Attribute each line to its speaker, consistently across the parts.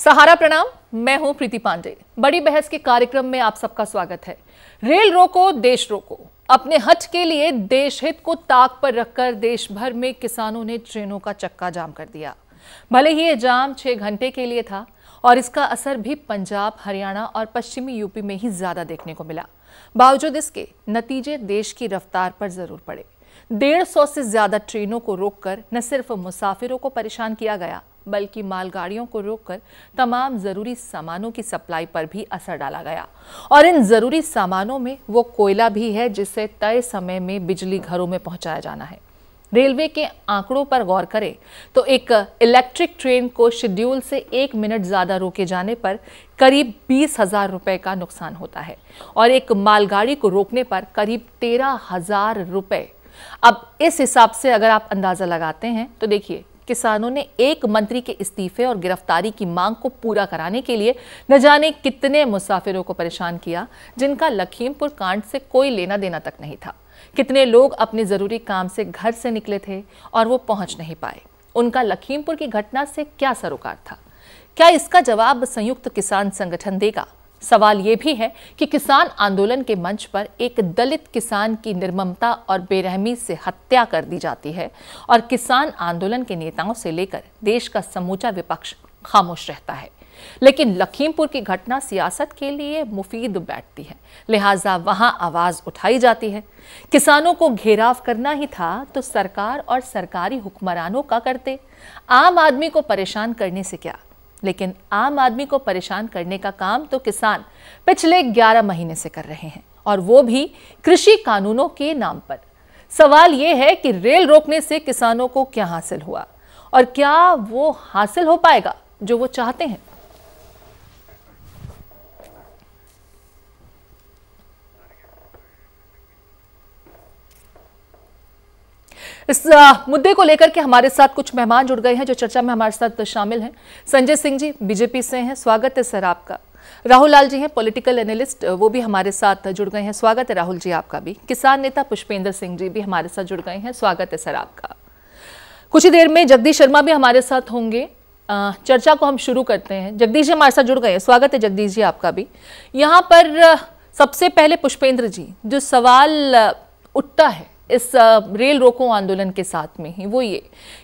Speaker 1: सहारा प्रणाम, मैं हूं प्रीति पांडे। बड़ी बहस के कार्यक्रम में आप सबका स्वागत है। रेल रोको देश रोको, अपने हट के लिए देश हित को ताक पर रखकर देश भर में किसानों ने ट्रेनों का चक्का जाम कर दिया। भले ही ये जाम 6 घंटे के लिए था और इसका असर भी पंजाब, हरियाणा और पश्चिमी यूपी में ही ज्यादा देखने को मिला। बावजूद इसके नतीजे देश की रफ्तार पर जरूर पड़े। 150 से ज्यादा ट्रेनों को रोककर न सिर्फ मुसाफिरों को परेशान किया गया, बल्कि मालगाड़ियों को रोककर तमाम जरूरी सामानों की सप्लाई पर भी असर डाला गया। और इन जरूरी सामानों में वो कोयला भी है जिसे तय समय में बिजली घरों में पहुंचाया जाना है। रेलवे के आंकड़ों पर गौर करें तो एक इलेक्ट्रिक ट्रेन को शेड्यूल से 1 मिनट ज्यादा रोके जाने पर करीब 20,000 रुपए का नुकसान होता है और एक मालगाड़ी को रोकने पर करीब 13,000 रुपए। अब इस हिसाब से अगर आप अंदाजा लगाते हैं तो देखिए, किसानों ने एक मंत्री के इस्तीफे और गिरफ्तारी की मांग को पूरा कराने के लिए न जाने कितने मुसाफिरों को परेशान किया, जिनका लखीमपुर कांड से कोई लेना देना तक नहीं था। कितने लोग अपने जरूरी काम से घर से निकले थे और वो पहुंच नहीं पाए। उनका लखीमपुर की घटना से क्या सरोकार था? क्या इसका जवाब संयुक्त किसान संगठन देगा? सवाल यह भी है कि किसान आंदोलन के मंच पर एक दलित किसान की निर्ममता और बेरहमी से हत्या कर दी जाती है और किसान आंदोलन के नेताओं से लेकर देश का समूचा विपक्ष खामोश रहता है। लेकिन लखीमपुर की घटना सियासत के लिए मुफीद बैठती है, लिहाजा वहां आवाज उठाई जाती है। किसानों को घेराव करना ही था तो सरकार और सरकारी हुक्मरानों का करते। आम आदमी को परेशान करने से क्या? लेकिन आम आदमी को परेशान करने का काम तो किसान पिछले 11 महीने से कर रहे हैं, और वो भी कृषि कानूनों के नाम पर। सवाल यह है कि रेल रोकने से किसानों को क्या हासिल हुआ और क्या वो हासिल हो पाएगा जो वो चाहते हैं? इस मुद्दे को लेकर के हमारे साथ कुछ मेहमान जुड़ गए हैं जो चर्चा में हमारे साथ शामिल हैं। संजय सिंह जी बीजेपी से हैं, स्वागत है सर आपका। राहुल लाल जी हैं, पॉलिटिकल एनालिस्ट, वो भी हमारे साथ जुड़ गए हैं, स्वागत है राहुल जी आपका भी। किसान नेता पुष्पेंद्र सिंह जी भी हमारे साथ जुड़ गए हैं, स्वागत है सर आपका। कुछ ही देर में जगदीश शर्मा भी हमारे साथ होंगे। चर्चा को हम शुरू करते हैं। जगदीश जी हमारे साथ जुड़ गए हैं, स्वागत है जगदीश जी आपका भी। यहाँ पर सबसे पहले पुष्पेंद्र जी, जो सवाल उठता है इस रेल रोको आंदोलन के साथ में ही, वो ये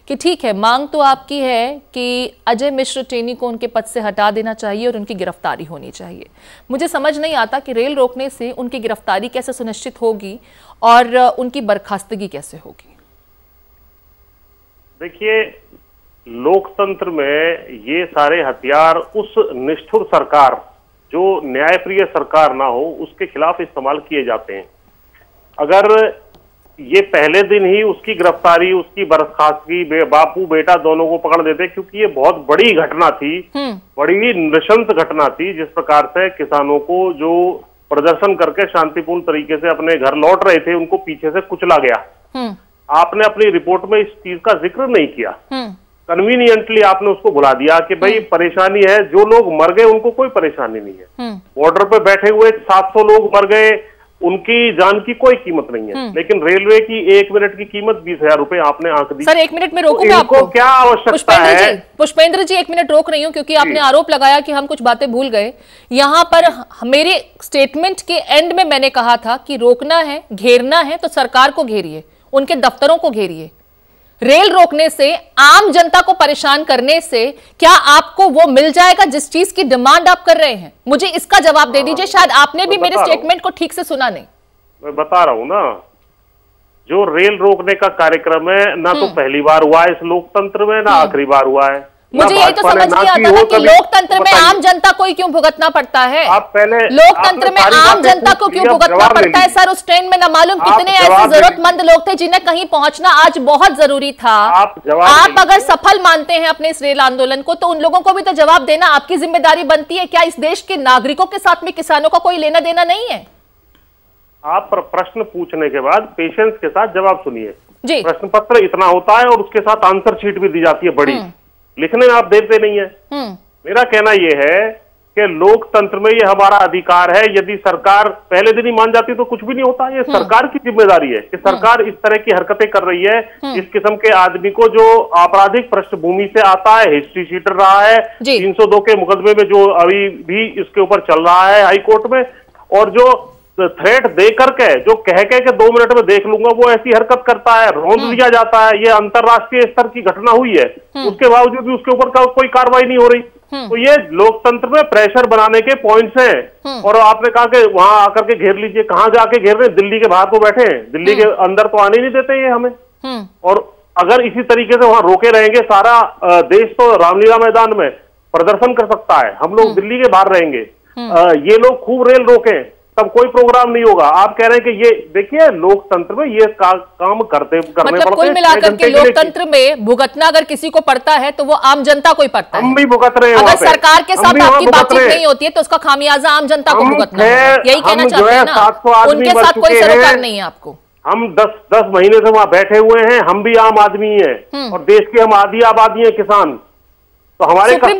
Speaker 1: कि ठीक है, मांग तो आपकी है कि अजय मिश्र टेनी को उनके पद से हटा देना चाहिए और उनकी गिरफ्तारी होनी चाहिए। मुझे समझ नहीं आता कि रेल रोकने से उनकी गिरफ्तारी कैसे सुनिश्चित होगी और उनकी बर्खास्तगी कैसे होगी?
Speaker 2: देखिए, लोकतंत्र में ये सारे हथियार उस निष्ठुर सरकार, जो न्यायप्रिय सरकार ना हो, उसके खिलाफ इस्तेमाल किए जाते हैं। अगर ये पहले दिन ही उसकी गिरफ्तारी, उसकी बर्खास्तगी, बापू बेटा दोनों को पकड़ देते, क्योंकि ये बहुत बड़ी घटना थी, बड़ी नृशंस घटना थी। जिस प्रकार से किसानों को जो प्रदर्शन करके शांतिपूर्ण तरीके से अपने घर लौट रहे थे, उनको पीछे से कुचला गया। आपने अपनी रिपोर्ट में इस चीज का जिक्र नहीं किया। कन्वीनियंटली आपने उसको भुला दिया कि भाई परेशानी है, जो लोग मर गए उनको कोई परेशानी नहीं है। बॉर्डर पे बैठे हुए 700 लोग मर गए, उनकी जान की कोई कीमत नहीं है। लेकिन रेलवे की 1 मिनट की कीमत 20,000 रुपए आपने आंक दी।
Speaker 1: सर 1 मिनट में रोकूं मैं आपको?
Speaker 2: क्या आवश्यकता है?
Speaker 1: पुष्पेंद्र जी 1 मिनट रोक रही हूँ क्योंकि आपने आरोप लगाया कि हम कुछ बातें भूल गए। यहाँ पर मेरे स्टेटमेंट के एंड में मैंने कहा था कि रोकना है, घेरना है तो सरकार को घेरिए, उनके दफ्तरों को घेरिए। रेल रोकने से, आम जनता को परेशान करने से क्या आपको वो मिल जाएगा जिस चीज की डिमांड आप कर रहे हैं? मुझे इसका जवाब दे दीजिए। शायद आपने भी मेरे स्टेटमेंट को ठीक से सुना नहीं।
Speaker 2: मैं बता रहा हूं ना, जो रेल रोकने का कार्यक्रम है ना तो पहली बार हुआ है इस लोकतंत्र में, ना आखिरी बार हुआ है।
Speaker 1: मुझे यही तो समझ नहीं आता था कि लोकतंत्र में आम जनता को क्यों भुगतना पड़ता है?
Speaker 2: आप पहले
Speaker 1: लोकतंत्र में आम जनता को क्यों भुगतना पड़ता है? सर उस ट्रेन में न मालूम कितने ऐसे जरूरतमंद लोग थे जिन्हें कहीं पहुंचना आज बहुत जरूरी था। आप अगर सफल मानते हैं अपने इस रेल आंदोलन को तो उन लोगों को भी तो जवाब देना आपकी जिम्मेदारी बनती है। क्या इस देश के नागरिकों के साथ में किसानों का कोई लेना देना नहीं है?
Speaker 2: आप प्रश्न पूछने के बाद पेशेंस के साथ जवाब सुनिए।
Speaker 1: जी,
Speaker 2: प्रश्न पत्र इतना होता है और उसके साथ आंसर शीट भी दी जाती है बड़ी, लिखने में आप देते नहीं है। मेरा कहना यह है कि लोकतंत्र में ये हमारा अधिकार है। यदि सरकार पहले दिन ही मान जाती तो कुछ भी नहीं होता। ये सरकार की जिम्मेदारी है कि सरकार इस तरह की हरकतें कर रही है। इस किस्म के आदमी को जो आपराधिक पृष्ठभूमि से आता है, हिस्ट्री शीटर रहा है, 302 के मुकदमे में जो अभी भी इसके ऊपर चल रहा है हाई कोर्ट में, और जो थ्रेट दे करके जो कह के 2 मिनट में देख लूंगा, वो ऐसी हरकत करता है, रौंद दिया जाता है। ये अंतरराष्ट्रीय स्तर की घटना हुई है, उसके बावजूद भी उसके ऊपर कोई कार्रवाई नहीं हो रही। तो ये लोकतंत्र में प्रेशर बनाने के पॉइंट्स हैं। और आपने कहा कि वहां आकर के घेर लीजिए, कहां जाके घेर रहे? दिल्ली के बाहर तो बैठे हैं, दिल्ली के अंदर तो आने नहीं देते ये हमें। और अगर इसी तरीके से वहां रोके रहेंगे, सारा देश तो रामलीला मैदान में प्रदर्शन कर सकता है, हम लोग दिल्ली के बाहर रहेंगे। ये लोग खूब रेल रोके, तब कोई प्रोग्राम नहीं होगा। आप कह रहे हैं कि ये देखिए लोकतंत्र में ये काम करने
Speaker 1: मतलब कुल मिलाकर के लोकतंत्र में भुगतना अगर किसी को पड़ता है तो वो आम जनता को ही पड़ता है।
Speaker 2: हम भी भुगत रहे हैं।
Speaker 1: अगर सरकार के साथ आपकी बातचीत नहीं होती है तो उसका खामियाजा आम जनता को भुगतना है। यही कहना चाहते हैं ना, उनके साथ कोई सरोकार नहीं है आपको।
Speaker 2: हम 10 महीने से वहां बैठे हुए हैं, हम भी आम आदमी हैं और देश की हम आधी आबादी है किसान। तो हमारे
Speaker 1: सुप्रीम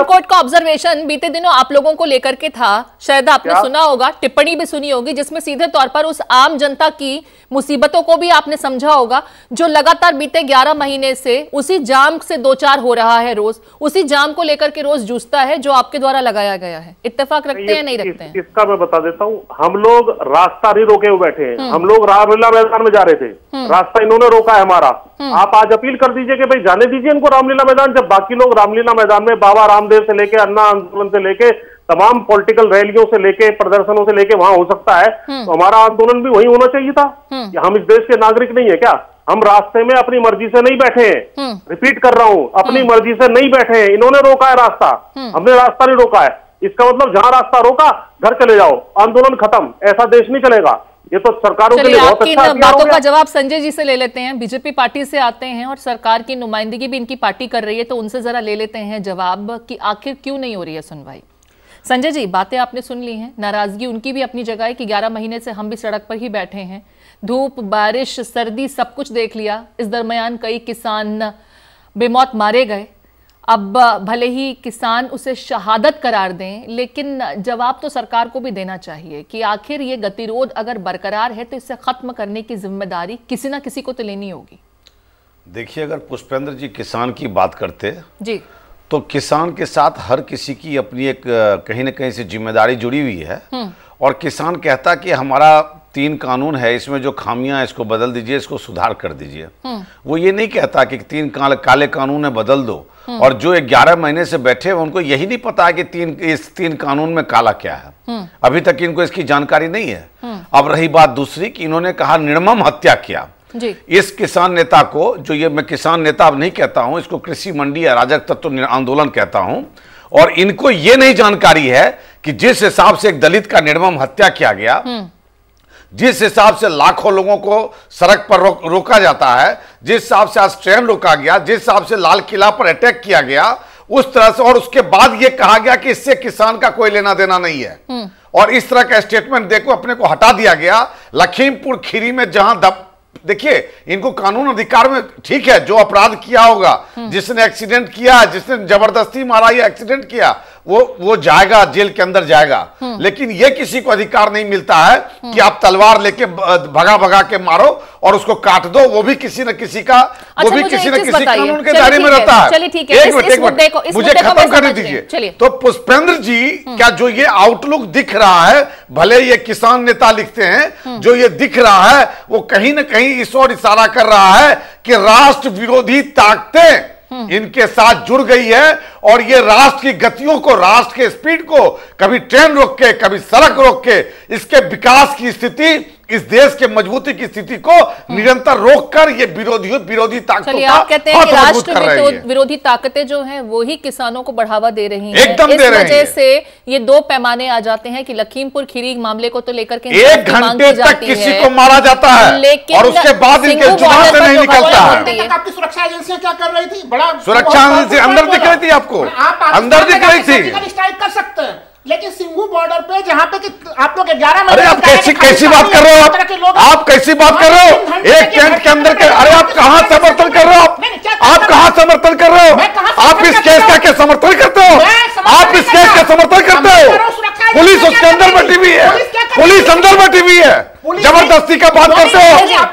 Speaker 1: कोर्ट का ऑब्जर्वेशन बीते दिनों आप लोगों को लेकर के था, शायद आपने सुना होगा, टिप्पणी भी सुनी होगी, जिसमें सीधे तौर पर उस आम जनता की मुसीबतों को भी आपने समझा होगा, जो लगातार बीते 11 महीने से उसी जाम से दो चार हो रहा है, रोज उसी जाम को लेकर के रोज जूझता है जो आपके द्वारा लगाया गया है। इत्तेफाक रखते हैं नहीं रखते हैं?
Speaker 2: इसका मैं बता देता हूँ। हम लोग रास्ता नहीं रोके हुए बैठे हैं, हम लोग रामलीला मैदान में जा रहे थे, रास्ता इन्होंने रोका है हमारा। आप आज अपील कर दीजिए कि भाई जाने दीजिए इनको रामलीला मैदान। जब बाकी लोग रामलीला मैदान में बाबा रामदेव से लेके अन्ना आंदोलन से लेके तमाम पॉलिटिकल रैलियों से लेके प्रदर्शनों से लेके वहां हो सकता है, तो हमारा आंदोलन भी वही होना चाहिए था। कि हम इस देश के नागरिक नहीं है क्या? हम रास्ते में अपनी मर्जी से नहीं बैठे हैं, रिपीट कर रहा हूं, अपनी मर्जी से नहीं बैठे हैं, इन्होंने रोका है रास्ता, हमने रास्ता नहीं रोका है। इसका मतलब जहां रास्ता रोका घर चले जाओ, आंदोलन खत्म, ऐसा देश नहीं चलेगा। ये तो सरकारों के लिए बहुत अच्छा
Speaker 1: बातों का जवाब संजय जी से ले लेते हैं। बीजेपी पार्टी से आते हैं और सरकार की नुमाइंदगी भी इनकी पार्टी कर रही है, तो उनसे जरा ले लेते हैं जवाब कि आखिर क्यों नहीं हो रही है सुनवाई। संजय जी, बातें आपने सुन ली हैं, नाराजगी उनकी भी अपनी जगह है कि 11 महीने से हम भी सड़क पर ही बैठे हैं, धूप बारिश सर्दी सब कुछ देख लिया, इस दरमियान कई किसान बेमौत मारे गए। अब भले ही किसान उसे शहादत करार दें, लेकिन जवाब तो सरकार को भी देना चाहिए कि आखिर ये गतिरोध अगर बरकरार है तो इसे खत्म करने की जिम्मेदारी किसी ना किसी को तो लेनी होगी।
Speaker 3: देखिए, अगर पुष्पेंद्र जी किसान की बात करते
Speaker 1: जी,
Speaker 3: तो किसान के साथ हर किसी की अपनी एक कहीं ना कहीं से जिम्मेदारी जुड़ी हुई है। और किसान कहता कि हमारा 3 कानून है, इसमें जो खामियां इसको बदल दीजिए, इसको सुधार कर दीजिए। वो ये नहीं कहता कि 3 काले कानून है बदल दो। और जो 11 महीने से बैठे हैं उनको यही नहीं पता है कि इस 3 कानून में काला क्या है। अभी तक इनको इसकी जानकारी नहीं है। अब रही बात दूसरी कि इन्होंने कहा निर्मम हत्या किया
Speaker 1: जी।
Speaker 3: इस किसान नेता को, जो ये मैं किसान नेता अब नहीं कहता हूं, इसको कृषि मंडी अराजक तत्व आंदोलन कहता हूं। और इनको ये नहीं जानकारी है कि जिस हिसाब से एक दलित का निर्मम हत्या किया गया, जिस हिसाब से लाखों लोगों को सड़क पर रोका जाता है, जिस हिसाब से आज ट्रेन रोका गया, जिस हिसाब से लाल किला पर अटैक किया गया, उस तरह से, और उसके बाद यह कहा गया कि इससे किसान का कोई लेना देना नहीं है। और इस तरह का स्टेटमेंट देखो अपने को हटा दिया गया। लखीमपुर खीरी में जहां देखिए, इनको कानून अधिकार में ठीक है, जो अपराध किया होगा, जिसने एक्सीडेंट किया, जिसने जबरदस्ती मारा या एक्सीडेंट किया, वो जाएगा, जेल के अंदर जाएगा। लेकिन ये किसी को अधिकार नहीं मिलता है कि आप तलवार लेके भगा भगा के मारो और उसको काट दो। वो भी किसी न किसी का, वो भी किसी न किसी कानून के दायरे में रहता है। एक मिनट, मुझे खत्म करने दीजिए। तो पुष्पेंद्र जी, क्या जो ये आउटलुक दिख रहा है, भले ये किसान नेता लिखते हैं, जो ये दिख रहा है वो कहीं ना कहीं इस ओर इशारा कर रहा है कि राष्ट्र विरोधी ताकतें इनके साथ जुड़ गई है। और ये राष्ट्र की गतियों को, राष्ट्र के स्पीड को, कभी ट्रेन रोक के, कभी सड़क रोक के, इसके विकास की स्थिति, इस देश के मजबूती की स्थिति को निरंतर रोककर ये विरोधी ताकतों का
Speaker 1: आप कहते हैं कि राष्ट्र विरोधी ताकतें जो हैं वो ही किसानों को बढ़ावा दे रही हैं।
Speaker 3: एकदम दे रही हैं।
Speaker 1: इस वजह से ये 2 पैमाने आ जाते हैं कि लखीमपुर खीरी मामले को तो लेकर के
Speaker 3: 1 घंटे तक किसी को मारा जाता है और उसके बाद इनके चुनाव से नहीं निकलता है।
Speaker 4: आपकी सुरक्षा एजेंसियां क्या कर रही थी? बड़ा
Speaker 3: सुरक्षा एजेंसी अंदर दिख रही थी, आपको अंदर दिख रही थी।
Speaker 4: स्ट्राइक कर सकते हैं, लेकिन सिंघू बॉर्डर पे जहां पे कि आप लोग 11
Speaker 3: अरे आप कैसी बात कर रहे हो? आप कैसी बात कर रहे हो? एक टेंट के अंदर के, अरे आप कहां समर्थन कर रहे हो? आप कहां समर्थन कर रहे हो? आप इस केस का क्या समर्थन करते हो? आप इस केस का समर्थन करते हो? पुलिस उसके अंदर बैठी हुई है, पुलिस अंदर बैठी हुई है, जबरदस्ती का बात करते हो।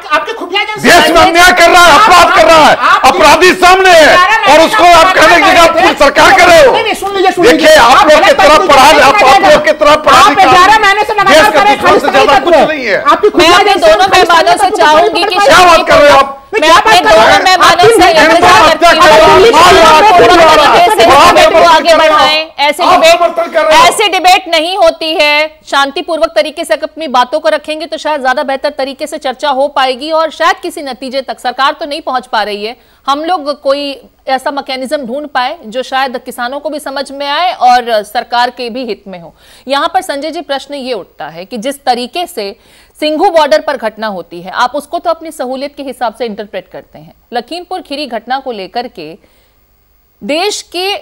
Speaker 4: आपके खुफिया
Speaker 3: देश में अन्याय कर रहा है, अपराध कर रहा है, अपराधी सामने है और उसको आप कहने की जगह पूरी सरकार कर रहे हो। देखिए, आप लोग की तरफ पढ़ाई, आप लोग की तरफ पढ़ाई
Speaker 4: 11 महीने से लगातार कर रहे हैं,
Speaker 3: से ज्यादा कुछ नहीं है।
Speaker 1: मैं अपने दोनों मेहमानों से चाहूंगी कि
Speaker 3: क्या बात कर रहे हो आप?
Speaker 1: मैं अपने दोनों मेहमानों से आगे बढ़ाएं। ऐसे डिबेट नहीं होती है। शांतिपूर्वक तरीके से अपनी बातों को रखेंगे तो शायद ज्यादा बेहतर तरीके से चर्चा हो पाएगी और शायद किसी नतीजे तक। सरकार तो नहीं पहुंच पा रही है, हम लोग कोई ऐसा मैकेनिज्म ढूंढ पाए जो शायद किसानों को भी समझ में आए और सरकार के भी हित में हो। यहां पर संजय जी, प्रश्न ये उठता है कि जिस तरीके से सिंघू बॉर्डर पर घटना होती है, आप उसको तो अपनी सहूलियत के हिसाब से इंटरप्रेट करते हैं। लखीमपुर खीरी घटना को लेकर के देश के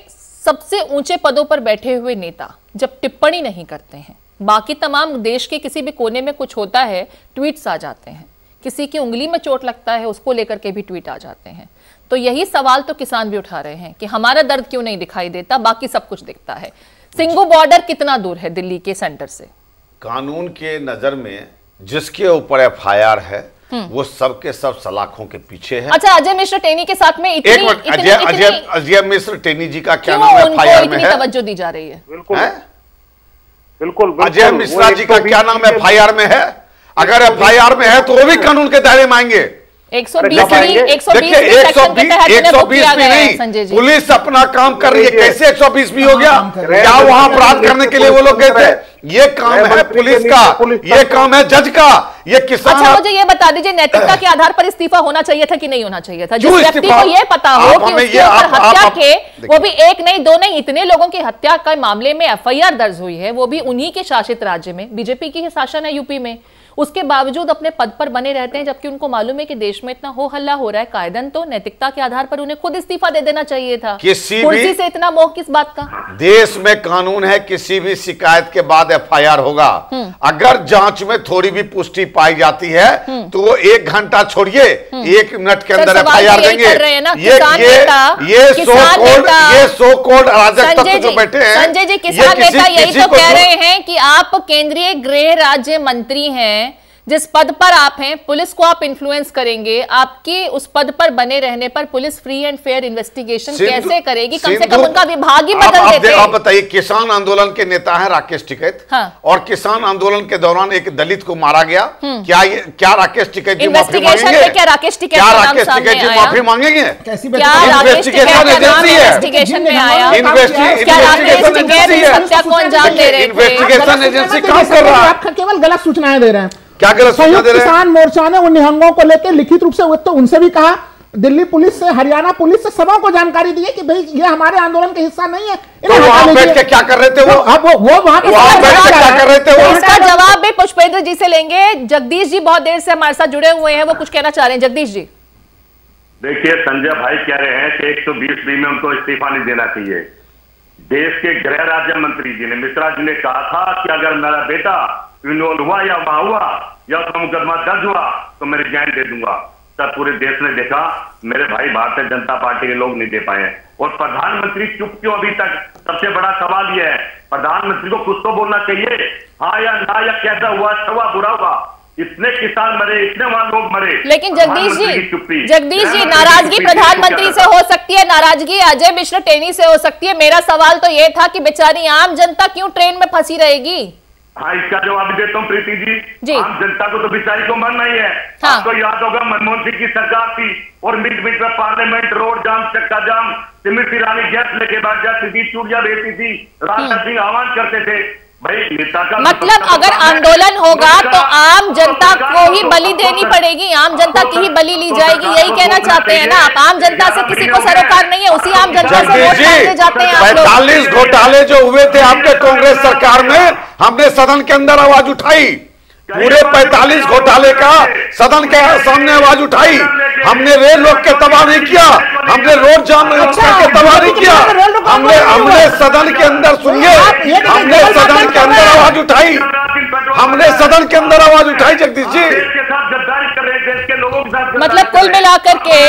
Speaker 1: सबसे ऊंचे पदों पर बैठे हुए नेता जब टिप्पणी नहीं करते हैं, बाकी तमाम देश के किसी भी कोने में कुछ होता है ट्वीट्स आ जाते हैं, किसी की उंगली में चोट लगता है उसको लेकर के भी ट्वीट आ जाते हैं। तो यही सवाल तो किसान भी उठा रहे हैं कि हमारा दर्द क्यों नहीं दिखाई देता, बाकी सब कुछ दिखता है। सिंघू बॉर्डर कितना दूर है दिल्ली के सेंटर से?
Speaker 3: कानून के नजर में जिसके ऊपर एफआईआर है वो सबके सब सलाखों के पीछे है।
Speaker 1: अच्छा, अजय मिश्र टेनी के साथ में
Speaker 3: अजय मिश्र टेनी जी का क्या नाम एफआईआर में है?
Speaker 1: तवज्जो दी जा रही है।
Speaker 2: बिल्कुल
Speaker 3: अजय मिश्रा जी का क्या नाम एफआईआर में है? अगर एफआईआर में है तो वो भी कानून के दायरे में आएंगे।
Speaker 1: 120 भी
Speaker 3: नहीं, पुलिस अपना काम कर रही है। कैसे 120 भी हो गया? क्या वहां अपराध करने के लिए वो लोग गए थे? ये काम है पुलिस का, ये काम है जज का, ये किसान।
Speaker 1: अच्छा, मुझे ये बता दीजिए, नैतिकता के आधार पर इस्तीफा होना चाहिए था कि नहीं होना चाहिए था? जिस व्यक्ति को ये पता हो कि उसके ऊपर हत्या के, वो भी एक नहीं दो नहीं इतने लोगों की हत्या का मामले में एफआईआर दर्ज हुई है, वो भी उन्हीं के शासित राज्य में, बीजेपी की शासन है यूपी में, उसके बावजूद अपने पद पर बने रहते हैं, जबकि उनको मालूम है कि देश में इतना हो हल्ला हो रहा है। कायदन तो नैतिकता के आधार पर उन्हें खुद इस्तीफा दे देना चाहिए था। कुर्सी से इतना मोह किस बात का?
Speaker 3: देश में कानून है, किसी भी शिकायत के बाद एफआईआर होगा। अगर जांच में थोड़ी भी पुष्टि पाई जाती है तो वो 1 घंटा छोड़िए, 1 मिनट के अंदर एफआईआर देंगे। ये सो कॉल्ड अराजक तत्व जो बैठे हैं।
Speaker 1: संजय जी, किसान नेता यही तो कह रहे हैं कि आप केंद्रीय गृह राज्य मंत्री हैं, जिस पद पर आप हैं, पुलिस को आप इन्फ्लुएंस करेंगे, आपकी उस पद पर बने रहने पर police free and fair investigation कैसे करेगी? कम से कम उनका विभाग ही बदल देते।
Speaker 3: आप बताइए, किसान आंदोलन के नेता है राकेश टिकैत, और किसान आंदोलन के दौरान एक दलित को मारा गया। क्या राकेश टिकैत जी माफी मांगेंगे?
Speaker 1: क्या राकेश टिकैत
Speaker 3: जी माफी मांगेंगे?
Speaker 1: इन्वेस्टिगेशन में आया, हत्या को अंजाम दे रहे थे?
Speaker 3: इन्वेस्टिगेशन एजेंसी काम कर रहा है,
Speaker 4: केवल गलत सूचनाएं दे रहे हैं।
Speaker 3: क्या गलत सूचना दे रहे हैं?
Speaker 4: किसान मोर्चा ने उन निहंगों को लेकर लिखित रूप से तो उनसे भी कहा, दिल्ली पुलिस से, हरियाणा पुलिस से सबों को जानकारी दी है कि भाई ये हमारे आंदोलन का हिस्सा नहीं है।
Speaker 3: तो वहां बैठ के क्या कर रहे थे वो?
Speaker 4: अब वो वहां
Speaker 3: बैठ के क्या कर रहे थे वो?
Speaker 1: इसका जवाब भी पुष्पेंद्र जी से लेंगे। जगदीश जी बहुत देर से हमारे साथ जुड़े हुए हैं, वो कुछ कहना चाह रहे हैं। जगदीश जी,
Speaker 5: देखिए, संजय भाई कह रहे हैं कि 120 में उनको इस्तीफा नहीं देना चाहिए। देश के गृह राज्य मंत्री जी ने, मिश्रा जी ने कहा था कि अगर मेरा बेटा इन्वॉल्व हुआ या वहां हुआ या उसका मुकदमा दर्ज हुआ तो मेरी जान दे दूंगा। तब पूरे देश ने देखा मेरे भाई भारतीय जनता पार्टी के लोग नहीं दे पाए। और प्रधानमंत्री चुप क्यों अभी तक? सबसे बड़ा सवाल यह है, प्रधानमंत्री को कुछ तो बोलना चाहिए, हाँ या ना, या कैसा हुआ, अच्छा हुआ, बुरा हुआ। इतने किसान मरे, इतने वहां लोग मरे।
Speaker 1: लेकिन जगदीश जी, नाराजगी प्रधानमंत्री से हो सकती है, नाराजगी अजय मिश्र टेनी से हो सकती है। मेरा सवाल तो यह था कि बेचारी आम जनता क्यों ट्रेन में फंसी रहेगी?
Speaker 5: हाँ, इसका जवाब भी देता हूँ प्रीति जी। आम जनता को तो बेचारी को मरना ही है।
Speaker 1: हाँ।
Speaker 5: आपको याद होगा मनमोहन सिंह की सरकार थी और मिनट में पार्लियामेंट, रोड जाम, चक्का जाम, स्मृति ईरानी गैस लेके बैठ जाती थी, चूड़ियां भेजती थी, राजनाथ सिंह आह्वान करते थे।
Speaker 1: मतलब अगर आंदोलन होगा तो आम जनता को ही बलि देनी पड़ेगी, आम जनता की ही बलि ली जाएगी, यही कहना चाहते हैं ना आप? आम जनता से किसी को सरोकार नहीं है, उसी आम जनता से वोट मांगने जाते हैं आप लोग।
Speaker 3: 45 घोटाले जो हुए थे आपके कांग्रेस सरकार में, हमने सदन के अंदर आवाज उठाई। पूरे 45 घोटाले का सदन के सामने आवाज उठाई। हमने रेल रोक के तबाह नहीं किया, हमने रोड जाम करके तबाह नहीं किया, हमने सदन के अंदर, सुनिए, हमने सदन के अंदर आवाज उठाई, हमने सदन के अंदर आवाज उठाई। जगदीश जी,
Speaker 1: मतलब कुल मिलाकर के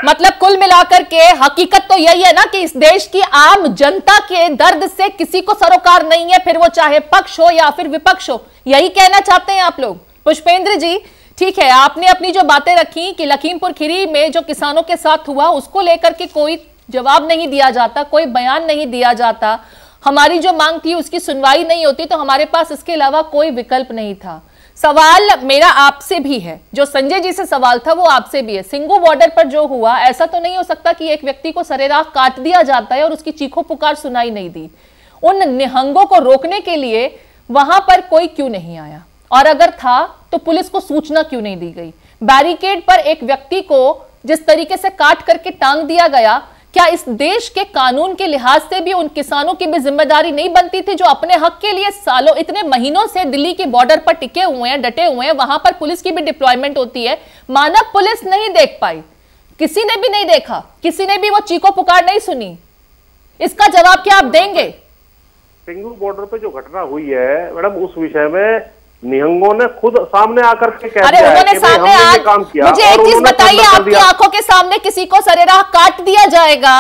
Speaker 1: मतलब कुल मिलाकर के हकीकत तो यही है ना कि इस देश की आम जनता के दर्द से किसी को सरोकार नहीं है, फिर वो चाहे पक्ष हो या फिर विपक्ष हो। यही कहना चाहते हैं आप लोग। पुष्पेंद्र जी, ठीक है, आपने अपनी जो बातें रखी कि लखीमपुर खीरी में जो किसानों के साथ हुआ उसको लेकर के कोई जवाब नहीं दिया जाता, कोई बयान नहीं दिया जाता, हमारी जो मांग थी उसकी सुनवाई नहीं होती, तो हमारे पास इसके अलावा कोई विकल्प नहीं था। सवाल मेरा आपसे भी है, जो संजय जी से सवाल था वो आपसे भी है। सिंगू बॉर्डर पर जो हुआ, ऐसा तो नहीं हो सकता कि एक व्यक्ति को सरेराह काट दिया जाता है और उसकी चीखों पुकार सुनाई नहीं दी। उन निहंगों को रोकने के लिए वहां पर कोई क्यों नहीं आया, और अगर था तो पुलिस को सूचना क्यों नहीं दी गई? बैरिकेड पर एक व्यक्ति को जिस तरीके से काट करके टांग दिया गया, क्या इस देश के कानून के लिहाज से भी उन किसानों की भी जिम्मेदारी नहीं बनती थी जो अपने हक के लिए सालों, इतने महीनों से दिल्ली के बॉर्डर पर टिके हुए हैं, डटे हुए हैं? वहां पर पुलिस की भी डिप्लॉयमेंट होती है। मानव पुलिस नहीं देख पाई, किसी ने भी नहीं देखा, किसी ने भी वो चीखों पुकार नहीं सुनी। इसका जवाब क्या आप देंगे?
Speaker 2: सिंगू बॉर्डर पे जो घटना हुई है मैडम, उस विषय में निहंगों ने खुद सामने आकर के कह दिया है कि
Speaker 1: सामने
Speaker 2: हमने काम किया।
Speaker 1: मुझे एक चीज बताइए, आपकी आंखों के सामने किसी को सरेराह काट दिया जाएगा,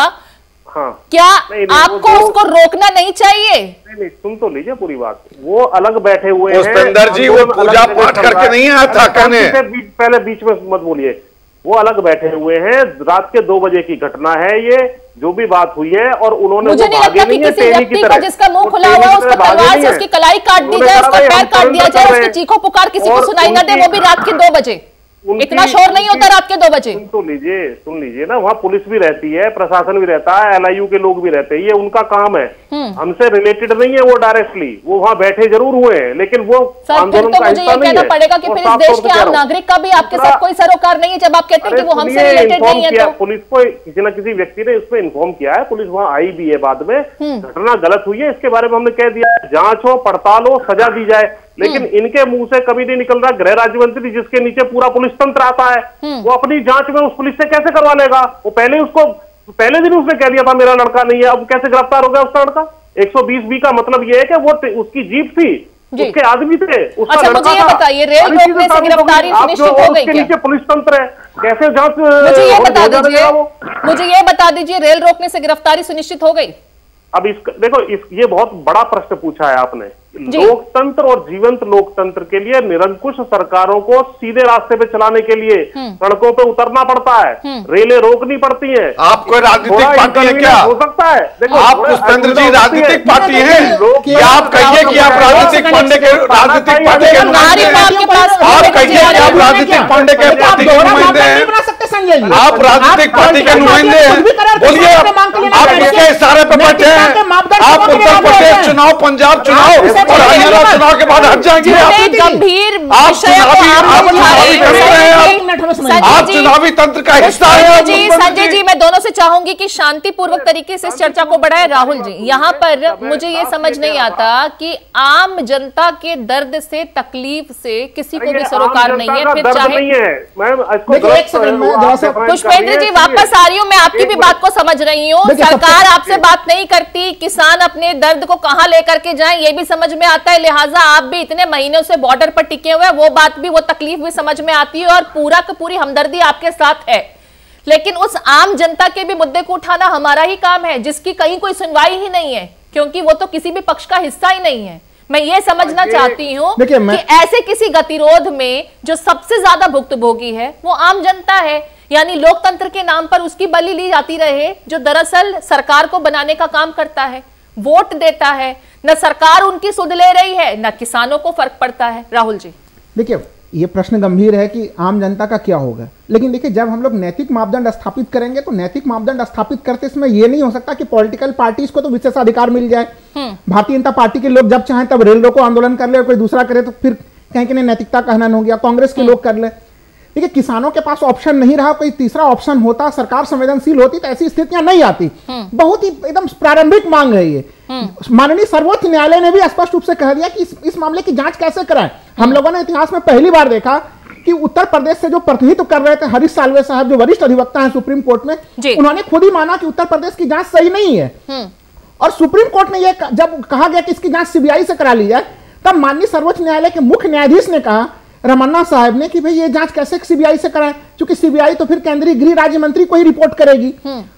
Speaker 2: हाँ,
Speaker 1: क्या
Speaker 2: नहीं,
Speaker 1: आपको उसको रोकना नहीं चाहिए?
Speaker 2: नहीं, सुन तो लीजिए पूरी बात। वो अलग बैठे हुए हैं।
Speaker 3: पुष्पेंद्र जी, वो पूजा पाठ करके नहीं आया था कहने।
Speaker 2: पहले बीच में मत बोलिए। वो अलग बैठे हुए हैं, रात के 2 बजे की घटना है ये, जो भी बात हुई है, और उन्होंने
Speaker 1: मुझे नहीं लगता कि किसी व्यक्ति को जिसका मुंह खुला हुआ है उसको तलवार से उसकी कलाई काट दी जाए, उसका पैर काट दिया जाए, उसकी चीखों पुकार किसी को सुनाई ना दे, वो भी रात के 2 बजे। इतना शोर नहीं होता रात के 2 बजे।
Speaker 2: सुन लीजिए ना, वहाँ पुलिस भी रहती है, प्रशासन भी रहता है, LIU के लोग भी रहते हैं, ये उनका काम है, हमसे रिलेटेड नहीं है वो डायरेक्टली। वो वहाँ बैठे जरूर हुए हैं, लेकिन वो
Speaker 1: आंदोलन का हिस्सा नहीं है। मुझे ये कहना पड़ेगा कि फिर इस देश के आम नागरिक का भी आपके साथ कोई सरोकार नहीं है जब आप कहते हैं कि वो हमसे रिलेटेड नहीं है। तो
Speaker 2: पुलिस को किसी न किसी व्यक्ति ने इसमें इन्फॉर्म किया है, पुलिस वहाँ आई भी है बाद में। घटना गलत हुई है, इसके बारे में हमने कह दिया, जांच हो, पड़ताल हो, सजा दी जाए, लेकिन इनके मुंह से कभी नहीं निकल रहा। गृह राज्य मंत्री जिसके नीचे पूरा पुलिस तंत्र आता है, वो अपनी जांच में उस पुलिस से कैसे करवा लेगा? वो पहले दिन उसने कह दिया था मेरा लड़का नहीं है, अब कैसे गिरफ्तार हो गया उसका लड़का? 120B का मतलब ये है कि वो उसकी जीप थी, उसके आदमी थे, उसका
Speaker 1: अच्छा,
Speaker 2: लड़का
Speaker 1: मुझे ये बताइए, रेल रोकने से गिरफ्तारी सुनिश्चित हो गई क्या?
Speaker 2: नीचे पुलिस तंत्र है, कैसे जांच?
Speaker 1: मुझे ये बता दीजिए, रेल रोकने से गिरफ्तारी सुनिश्चित हो गई?
Speaker 2: अब देखो ये बहुत बड़ा प्रश्न पूछा है आपने। लोकतंत्र और जीवंत लोकतंत्र के लिए निरंकुश सरकारों को सीधे रास्ते पे चलाने के लिए सड़कों पे उतरना पड़ता है, रेलें रोकनी पड़ती हैं।
Speaker 3: आप कोई राजनीतिक पार्टी है क्या?
Speaker 2: हो सकता है, देखो
Speaker 3: आप पुष्पेंद्र जी राजनीतिक पार्टी हैं या आप कहिए कि आप राजनीतिक पार्टी के नुमाइंदे हैं? आप कहिए कि आप राजनीतिक पार्टी के नुमाइंदे हैं? आप राजनीतिक पार्टी के नुमाइंदे हैं, बोलिए आप किसके इशारे पे बैठे हैं? आप उत्तर प्रदेश चुनाव, पंजाब चुनाव और हरियाणा चुनाव के बाद हट जाएंगे?
Speaker 1: गंभीर
Speaker 3: आप चुनावी तंत्र का हिस्सा है।
Speaker 1: संजय जी, मैं दोनों से चाहूंगी कि शांतिपूर्वक तरीके से इस चर्चा को बढ़ाएं। राहुल जी, यहाँ पर मुझे ये समझ नहीं आता कि आम जनता के दर्द से, तकलीफ से किसी को भी सरोकार नहीं है, फिर चाहे पुष्पेंद्र जी वापस आ रही हूँ, मैं आपकी भी बात को समझ रही हूँ। सरकार आपसे बात नहीं करती, किसान अपने दर्द को कहां लेकर के जाएं ये भी समझ में आता है, लिहाजा आप भी इतने महीनों से बॉर्डर पर टिके हुए हैं, वो बात भी, वो तकलीफ भी समझ में आती है और पूरा की पूरी हमदर्दी आपके साथ है। लेकिन उस आम जनता के भी मुद्दे को उठाना हमारा ही काम है, जिसकी कहीं कोई सुनवाई ही नहीं है, क्योंकि वो तो किसी भी पक्ष का हिस्सा ही नहीं है। मैं ये समझना चाहती हूँ कि ऐसे किसी गतिरोध में जो सबसे ज्यादा भुक्तभोगी है वो आम जनता है, यानी लोकतंत्र के नाम पर उसकी बलि ली जाती रहे, जो दरअसल सरकार को बनाने का काम करता है, वोट देता है। न सरकार उनकी सुध ले रही है, न किसानों को फर्क पड़ता है। राहुल जी,
Speaker 4: देखिए ये प्रश्न गंभीर है कि आम जनता का क्या होगा, लेकिन देखिए जब हम लोग नैतिक मापदंड स्थापित करेंगे तो नैतिक मापदंड स्थापित करते इसमें यह नहीं हो सकता कि पॉलिटिकल पार्टीज को तो विशेषाधिकार मिल जाए। भारतीय जनता पार्टी के लोग जब चाहें तब रेल रोको आंदोलन कर ले, और कोई दूसरा करे तो फिर कहीं कि नहीं नैतिकता का हनन हो गया, कांग्रेस के लोग कर ले। देखिए किसानों के पास ऑप्शन नहीं रहा, कोई तीसरा ऑप्शन होता, सरकार संवेदनशील होती तो ऐसी स्थितियां नहीं आती। बहुत ही एकदम प्रारंभिक मांग है ये। माननीय सर्वोच्च न्यायालय ने भी स्पष्ट रूप से कह दिया कि इस मामले की जांच कैसे कराएं। हम लोगों ने इतिहास में पहली बार देखा कि उत्तर प्रदेश से जो प्रतिनिधित्व कर रहे थे हरीश साल्वे साहब, जो वरिष्ठ अधिवक्ता हैं सुप्रीम कोर्ट में, उन्होंने खुद ही माना कि उत्तर प्रदेश की जांच सही नहीं है। और सुप्रीम कोर्ट ने जब कहा गया कि इसकी जांच CBI से करा ली जाए, तब माननीय सर्वोच्च न्यायालय के मुख्य न्यायाधीश ने कहा रमन्ना साहब ने कि भाई ये जांच कैसे सीबीआई से कराएं, क्योंकि सीबीआई तो फिर केंद्रीय गृह राज्य मंत्री को ही रिपोर्ट करेगी।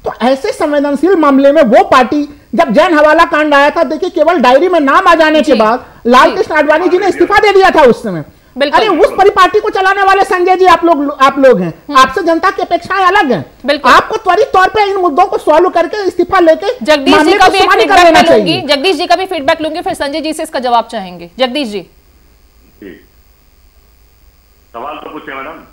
Speaker 4: तो ऐसे संवेदनशील मामले में वो पार्टी, जब जैन हवाला कांड आया था, देखिए केवल डायरी में नाम आ जाने के बाद लालकृष्ण आडवाणी जी ने इस्तीफा दे दिया था उस समय। अरे उस परिपाटी को चलाने वाले संजय जी आप लोग हैं, आपसे जनता की अपेक्षाएं अलग हैं। आपको त्वरित तौर पे इन मुद्दों को सॉल्व करके इस्तीफा लेके
Speaker 1: जगदीश जी का भी फीडबैक लूंगी, जगदीश जी का भी फीडबैक लूंगी, फिर संजय जी से इसका जवाब चाहेंगे। जगदीश जी,
Speaker 5: सवाल तो पूछे मैडम।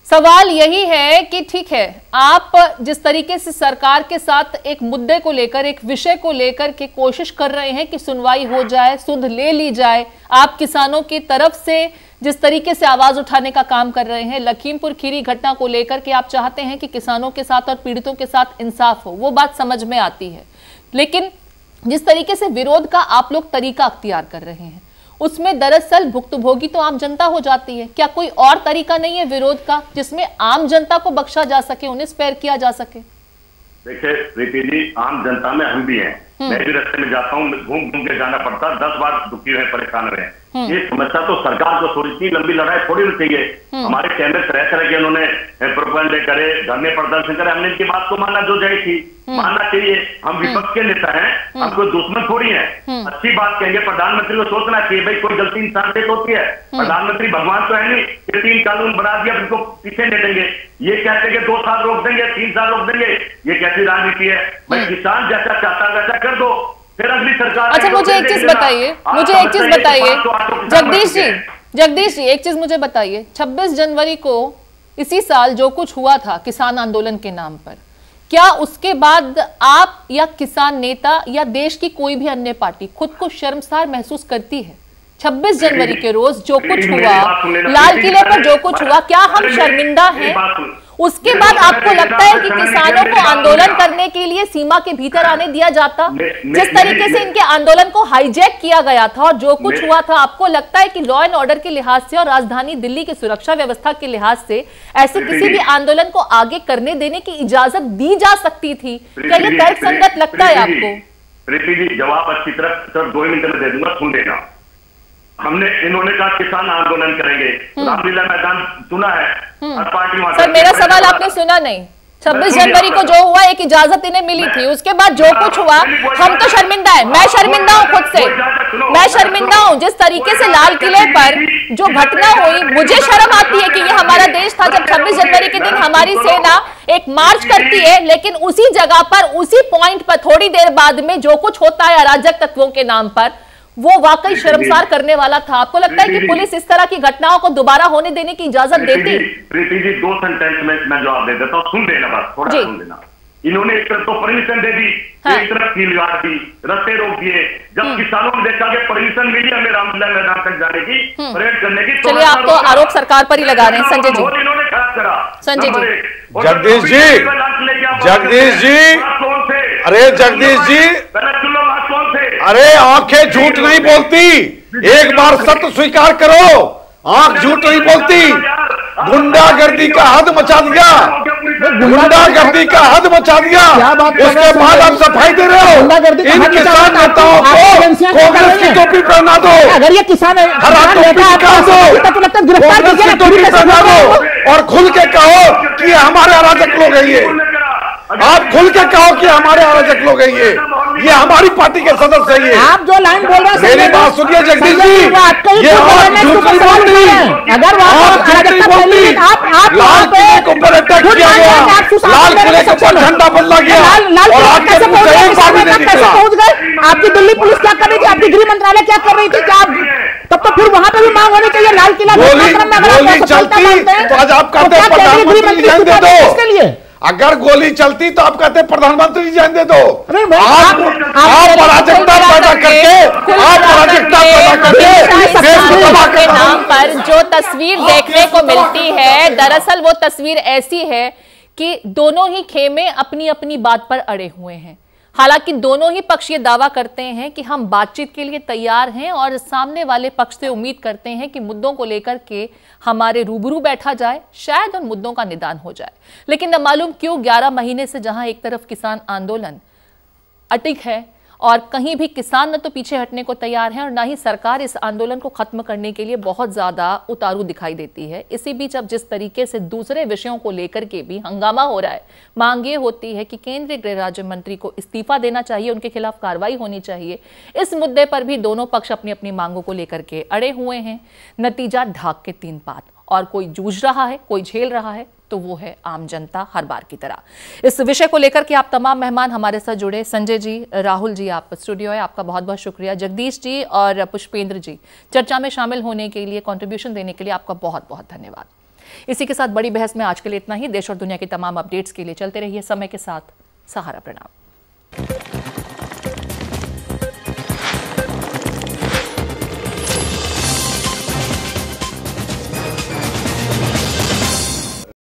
Speaker 1: सवाल यही है कि ठीक है, आप जिस तरीके से सरकार के साथ एक मुद्दे को लेकर, एक विषय को लेकर के कोशिश कर रहे हैं कि सुनवाई हो जाए, सुध ले ली जाए, आप किसानों की तरफ से जिस तरीके से आवाज उठाने का काम कर रहे हैं, लखीमपुर खीरी घटना को लेकर के आप चाहते हैं कि किसानों के साथ और पीड़ितों के साथ इंसाफ हो, वो बात समझ में आती है। लेकिन जिस तरीके से विरोध का आप लोग तरीका अख्तियार कर रहे हैं, उसमें दरअसल भुक्तभोगी तो आम जनता हो जाती है। क्या कोई और तरीका नहीं है विरोध का जिसमें आम जनता को बख्शा जा सके, उन्हें स्पेयर किया जा सके?
Speaker 5: देखिए प्रीति जी, आम जनता में हम भी हैं, मैं भी रास्ते में जाता हूँ, घूम घूम के जाना पड़ता, 10 बार दुखी हुए, परेशान रहे। ये समस्या तो सरकार को थोड़ी सी लंबी लड़ाई थोड़ी ना चाहिए। हमारे कैमरे तरह तरह के उन्होंने प्रोपेगेंडा करे, धरने प्रदर्शन करे, हमने इनकी बात को मानना जो जाए थी, मानना चाहिए। हम विपक्ष के नेता हैं, हम कोई दुश्मन थोड़ी हैं। अच्छी बात कहेंगे, प्रधानमंत्री को सोचना चाहिए भाई कोई गलती इंसान से होती है, प्रधानमंत्री भगवान तो है नहीं कि 3 कानून बना दिया उनको पीछे हटेंगे। ये कहते हैं कि 2 साल रोक देंगे, 3 साल रोक देंगे, ये कैसी राजनीति है भाई? किसान जैसा चाहता वैसा कर दो, फिर अगली सरकार।
Speaker 1: अच्छा, मुझे एक चीज बताइए, जगदीश जी एक चीज मुझे बताइए, 26 जनवरी को इसी साल जो कुछ हुआ था किसान आंदोलन के नाम पर, क्या उसके बाद आप या किसान नेता या देश की कोई भी अन्य पार्टी खुद को शर्मसार महसूस करती है? 26 जनवरी के रोज जो कुछ हुआ, लाल किले पर जो कुछ हुआ, क्या हम शर्मिंदा हैं? उसके बाद आपको लगता है कि किसानों को आंदोलन करने के लिए सीमा के भीतर आने दिया जाता? जिस तरीके से इनके आंदोलन को हाईजैक किया गया था और जो कुछ हुआ था, आपको लगता है कि लॉ एंड ऑर्डर के लिहाज से और राजधानी दिल्ली की सुरक्षा व्यवस्था के लिहाज से ऐसे किसी भी आंदोलन को आगे करने देने की इजाजत दी जा सकती थी? क्या ये तर्कसंगत लगता है आपको?
Speaker 5: प्रीति जी, जवाब अच्छी तरह सिर्फ 2 मिनट में दे दूंगा, सुन लेना। इन्होंने कहा किसान आंदोलन करेंगे, रामलीला मैदान सुना है, हर पार्टी।
Speaker 1: सर, मेरा सवाल आपने सुना नहीं। 26 जनवरी को जो हुआ एक इजाजत इन्हें मिली थी, उसके बाद जो कुछ हुआ, हम तो शर्मिंदा है। मैं शर्मिंदा हूं खुद से, मैं शर्मिंदा हूं जिस तरीके से लाल किले पर जो घटना हुई। मुझे शर्म आती है कि ये हमारा देश था जब 26 जनवरी के दिन हमारी सेना एक मार्च करती है, लेकिन उसी जगह पर, उसी पॉइंट पर थोड़ी देर बाद में जो कुछ होता है अराजक तत्वों के नाम पर, वो वाकई शर्मसार करने वाला था। आपको लगता है कि पुलिस इस तरह की घटनाओं को दोबारा होने देने की इजाजत देती?
Speaker 5: प्रीति जी, 2 सेंटेंस में मैं जवाब दे देता हूँ, सुन लेना बस, थोड़ा सुन लेना। इन्होंने एक तरफ तो परमिशन दे दी, एक तरफ कील गाड़ दी, रास्ते रोक दिए। जब किसानों ने देखा कि परमिशन मिली हमें रामलीला मैदान तक जाने की, परेड करने की,
Speaker 1: चलिए आप तो आरोप सरकार पर ही लगा रहे हैं। संजय जी,
Speaker 5: इन्होंने खराब करा।
Speaker 1: संजय जी,
Speaker 3: जगदीश जी, अरे जगदीश जी, अरे आंखें झूठ नहीं बोलती, एक बार सत्य स्वीकार करो, आंख झूठ नहीं बोलती। गुंडागर्दी का हद मचा दिया, गुंडागर्दी का हद मचा दिया, उसके बाद आप सफाई दे रहे हो। इन किसान नेताओं को कांग्रेस की टोपी पहना दो,
Speaker 4: अगर ये किसान
Speaker 3: हरा टोपी निकाल दो, कांग्रेस की टोपी पहना दो और खुल के कहो कि हमारे अराजक लोग हैं ये। आप खुल के कहो कि हमारे अराजक लोग हैं ये हमारी पार्टी के सदस्य हैं।
Speaker 4: आप जो लाइन बोल रहे हैं,
Speaker 3: मेरी बात सुनिए जगदीश जी, ये आप झूठ नहीं बोलती,
Speaker 4: अगर
Speaker 3: आप झूठ नहीं बोलती। लाल किले के ऊपर अटैक किया गया, लाल किले के ऊपर झंडा बदला गया और आपके मुंह से एक बार भी नहीं निकला।
Speaker 4: आपकी दिल्ली पुलिस क्या कर रही थी, आपकी गृह मंत्रालय क्या कर रही थी? क्या तब तो फिर वहां पे भी मांग होनी चाहिए लाल किला
Speaker 3: गोली चलती तो आज आप कहते हैं प्रधानमंत्री जैन दे दो।
Speaker 4: इसके लिए
Speaker 3: अगर गोली चलती तो आप कहते प्रधानमंत्री जान दे दो।
Speaker 4: आप
Speaker 3: अराजकता पैदा करके
Speaker 1: के नाम पर जो तस्वीर देखने को मिलती है, दरअसल वो तस्वीर ऐसी है कि दोनों ही खेमे अपनी अपनी बात पर अड़े हुए हैं। हालांकि दोनों ही पक्ष ये दावा करते हैं कि हम बातचीत के लिए तैयार हैं और सामने वाले पक्ष से उम्मीद करते हैं कि मुद्दों को लेकर के हमारे रूबरू बैठा जाए, शायद उन मुद्दों का निदान हो जाए। लेकिन न मालूम क्यों 11 महीने से जहां एक तरफ किसान आंदोलन अटिक है और कहीं भी किसान न तो पीछे हटने को तैयार हैं और ना ही सरकार इस आंदोलन को खत्म करने के लिए बहुत ज्यादा उतारू दिखाई देती है। इसी बीच अब जिस तरीके से दूसरे विषयों को लेकर के भी हंगामा हो रहा है, मांग ये होती है कि केंद्रीय गृह राज्य मंत्री को इस्तीफा देना चाहिए, उनके खिलाफ कार्रवाई होनी चाहिए। इस मुद्दे पर भी दोनों पक्ष अपनी अपनी मांगों को लेकर के अड़े हुए हैं। नतीजा ढाक के 3 पात, और कोई जूझ रहा है, कोई झेल रहा है, तो वो है आम जनता हर बार की तरह। इस विषय को लेकर के आप तमाम मेहमान हमारे साथ जुड़े, संजय जी, राहुल जी, आप स्टूडियो है, आपका बहुत बहुत शुक्रिया। जगदीश जी और पुष्पेंद्र जी, चर्चा में शामिल होने के लिए, कंट्रीब्यूशन देने के लिए आपका बहुत बहुत धन्यवाद। इसी के साथ बड़ी बहस में आज के लिए इतना ही। देश और दुनिया की तमाम अपडेट्स के लिए चलते रहिए समय के साथ। सहारा। प्रणाम।